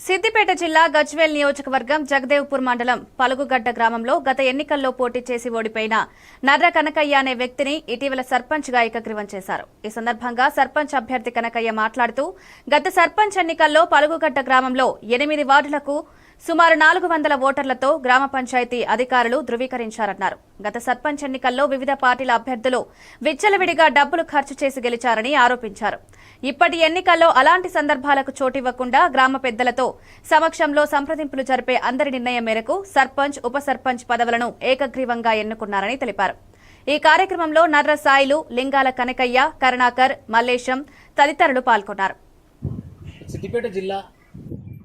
సిద్దిపేట జిల్లా గజ్వేల్ నియోజకవర్గం జగదేవ్పూర్ మండలం పలుగుగడ్డ గ్రామంలో గత ఎన్నికల్లో పోటీ చేసి ఓడిపోయిన నర్ర కనకయ్య అనే వ్యక్తిని ఇటీవల సర్పంచ్గా ఏకగ్రీవం చేశారు. ఈ సందర్భంగా సర్పంచ్ అభ్యర్థి కనకయ్య మాట్లాడుతూ గత సర్పంచ్ ఎన్నికల్లో పలుగుగడ్డ గ్రామంలో 8 వార్డులకు సుమారు 400 ఓటర్లతో గ్రామ పంచాయతీ అధికారులు ధృవీకరించారన్నారు. గత సర్పంచ్ ఎన్నికల్లో వివిధ పార్టీల అభ్యర్థులు విచ్చలవిడిగా డబ్బులు ఖర్చు చేసి గెలిచారని ఆరోపించారు. ఇప్పటి ఎన్నికల్లో అలాంటి సందర్భాలకు చోటివ్వకుండా గ్రామ పెద్దలతో సమక్షంలో సంప్రదింపులు జరిపే అందరి నిర్ణయం మేరకు సర్పంచ్, ఉప సర్పంచ్ పదవులను ఏకగ్రీవంగా ఎన్నుకున్నారని తెలిపారు. ఈ కార్యక్రమంలో నర్ర సాయిలు, లింగాల కనకయ్య, కరుణాకర్, మల్లేశం తదితరులు పాల్గొన్నారు. సిద్దిపేట జిల్లా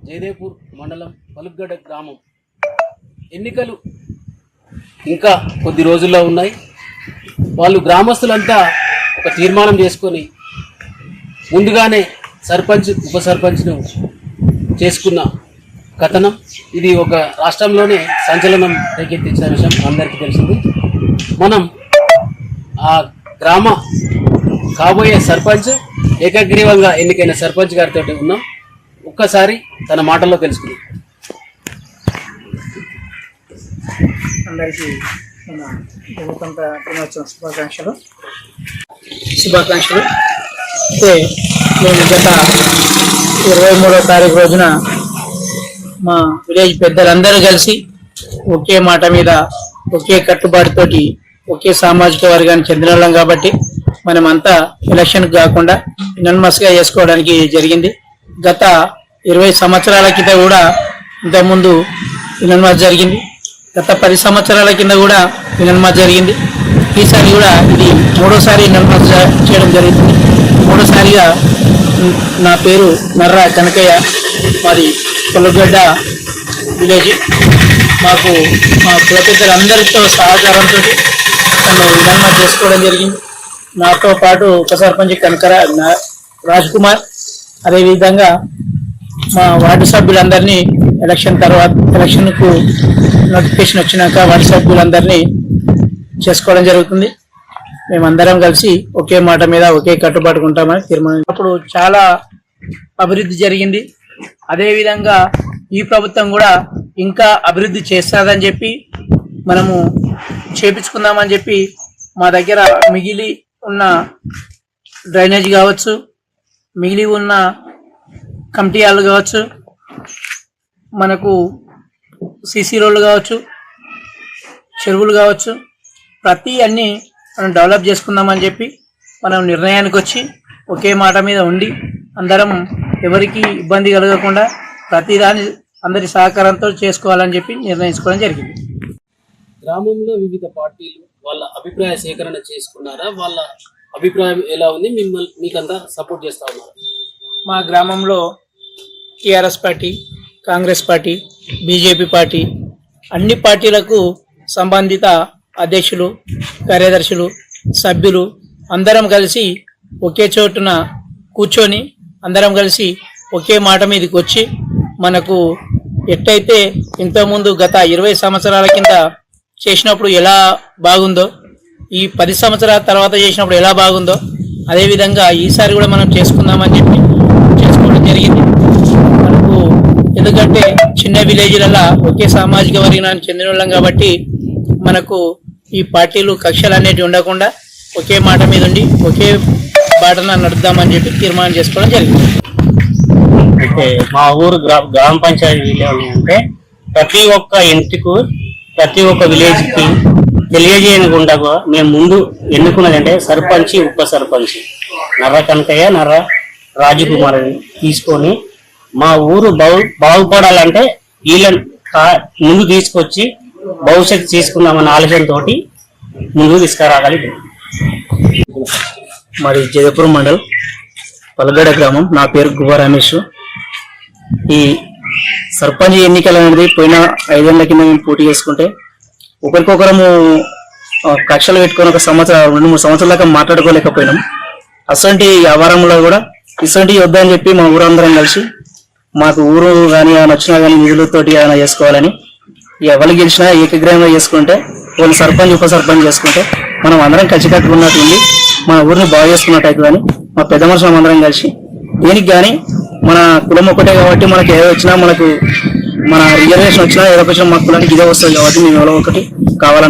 జయదేవ్పూర్ మండలం పలుగడ్డ గ్రామం ఎన్నికలు ఇంకా కొద్ది రోజుల్లో ఉన్నాయి. వాళ్ళు గ్రామస్తులంతా ఒక తీర్మానం చేసుకొని ముందుగానే సర్పంచ్, ఉప సర్పంచ్ను చేసుకున్న కథనం ఇది ఒక రాష్ట్రంలోనే సంచలనం రేకెత్తించిన విషయం అందరికీ తెలిసింది. మనం ఆ గ్రామ కాబోయే సర్పంచ్ ఏకగ్రీవంగా ఎన్నికైన సర్పంచ్ గారితో ఉన్నాం. ఒక్కసారి తన మాటల్లో తెలుసుకుందాం. అందరికీ మన గణతంత్ర దినోత్సవం శుభాకాంక్షలు. అయితే మేము గత 23వ తారీఖు రోజున మా విలేజ్ పెద్దలందరూ కలిసి ఒకే మాట మీద, ఒకే కట్టుబాటుతోటి, ఒకే సామాజిక వర్గానికి చెందిన వాళ్ళం కాబట్టి మనమంతా ఎలక్షన్ కాకుండా యునానిమస్గా చేసుకోవడానికి జరిగింది. గత 20 సంవత్సరాల కింద కూడా ఇంతకుముందు యునానిమస్ జరిగింది. గత 10 సంవత్సరాల కింద కూడా యునానిమస్ జరిగింది. ఈసారి కూడా ఇది 3వసారి యునానిమస్ చేయడం జరుగుతుంది. 3వసారిగా నా పేరు నర్ర కనకయ్య, మాది పలుగడ్డ విలేజ్. మాకు మా కుల పెద్దలందరితో సహకారంతో నన్ను యునానిమస్ చేసుకోవడం జరిగింది. నాతో పాటు ఉప సర్పంచ్ కనకర రాజ్కుమార్, అదేవిధంగా మా వార్డు సభ్యులందరినీ ఎలక్షన్కు నోటిఫికేషన్ వచ్చినాక వార్డు సభ్యులందరినీ చేసుకోవడం జరుగుతుంది. మేమందరం కలిసి ఒకే మాట మీద ఒకే కట్టుబాటు ఉంటామని తీర్మానం. అప్పుడు చాలా అభివృద్ధి జరిగింది. అదేవిధంగా ఈ ప్రభుత్వం కూడా ఇంకా అభివృద్ధి చేస్తుందని చెప్పి మనము చేపించుకుందామని చెప్పి మా దగ్గర మిగిలి ఉన్న డ్రైనేజ్ కావచ్చు, మిగిలి ఉన్న కమిటీ హాల్ కావచ్చు, మనకు సీసీ రోడ్లు కావచ్చు, చెరువులు కావచ్చు, ప్రతి అన్నీ మనం డెవలప్ చేసుకుందామని చెప్పి మనం నిర్ణయానికి వచ్చి ఒకే మాట మీద ఉండి అందరం ఎవరికి ఇబ్బంది కలగకుండా ప్రతిదాని అందరి సహకారంతో చేసుకోవాలని చెప్పి నిర్ణయించుకోవడం జరిగింది. గ్రామంలో వివిధ పార్టీలు వాళ్ళ అభిప్రాయ సేకరణ చేసుకున్నారా? వాళ్ళ అభిప్రాయం ఎలా ఉంది? మీకంతా సపోర్ట్ చేస్తా ఉన్నారు? మా గ్రామంలో TRS party, Congress party, BJP party, అన్ని పార్టీలకు సంబంధిత అధ్యక్షులు, కార్యదర్శులు, సభ్యులు అందరం కలిసి ఒకే చోటున కూర్చొని అందరం కలిసి ఒకే మాట మీదకి వచ్చి మనకు ఎట్టయితే ఇంతకుముందు గత 20 సంవత్సరాల కింద చేసినప్పుడు ఎలా బాగుందో, ఈ 10 సంవత్సరాల తర్వాత చేసినప్పుడు ఎలా బాగుందో అదేవిధంగా ఈసారి కూడా మనం చేసుకుందామని చెప్పి చేసుకోవడం జరిగింది. మనకు ఎందుకంటే చిన్న విలేజ్లలో ఒకే సామాజిక వర్గానికి చెందిన వాళ్ళం కాబట్టి మనకు ఈ పార్టీలు కక్షలు అనేవి ఉండకుండా ఒకే మాట మీద ఉండి ఒకే బాటన నడుద్దామని చెప్పి తీర్మానం చేసుకోవడం జరిగింది. అయితే మా ఊరు గ్రామ పంచాయతీలో అంటే ప్రతి ఒక్క ఇంటికి, ప్రతి ఒక్క విలేజ్కి తెలియజేయకుండా మేము ముందు ఎన్నుకున్నదంటే సర్పంచ్, ఉప సర్పంచ్ నర్ర కనకయ్య, నర్ర రాజకుమార్ తీసుకొని మా ఊరు బాగుపడాలంటే వీళ్ళని ముందు తీసుకొచ్చి భవిష్యత్తు తీసుకుందామన్న ఆలోచనతో ముందుకు తీసుకురాగలి. మరి జయదేవ్పూర్ మండల్ పలుగడ్డ గ్రామం. నా పేరు గువ్వ రమేష్. ఈ సర్పంచ్ ఎన్నికలు అనేది పోయిన 5 ఏళ్ల కింద మేము పోటీ చేసుకుంటే ఒకరికొకరము కక్షలు పెట్టుకొని ఒక 2-3 సంవత్సరాల దాకా మాట్లాడుకోలేకపోయినాం. అసంటి వ్యవహారంలో కూడా ఇసంటి వద్దని చెప్పి మా ఊరందరం కలిసి మాకు ఊరు కానీ నచ్చినా కానీ నిధులతోటి ఏమైనా చేసుకోవాలని ఎవరు గెలిచినా ఏకగ్రహంగా చేసుకుంటే, వాళ్ళు సర్పంచ్, ఉప సర్పంచ్ చేసుకుంటే మనం అందరం కలిసికట్టుకున్నట్టు ఉండి మన ఊరిని బాగు చేసుకున్నట్టు అవుతుందని మా పెద్ద మనుషులు అందరం కలిసి దేనికి కానీ మన కులం ఒకటే కాబట్టి మనకి ఏదో వచ్చినా మనకు మన రిజర్వేషన్ వచ్చినా ఏదో వచ్చినా మా కులానికి ఇదే వస్తుంది కాబట్టి మేము ఎవరో ఒకటి కావాలని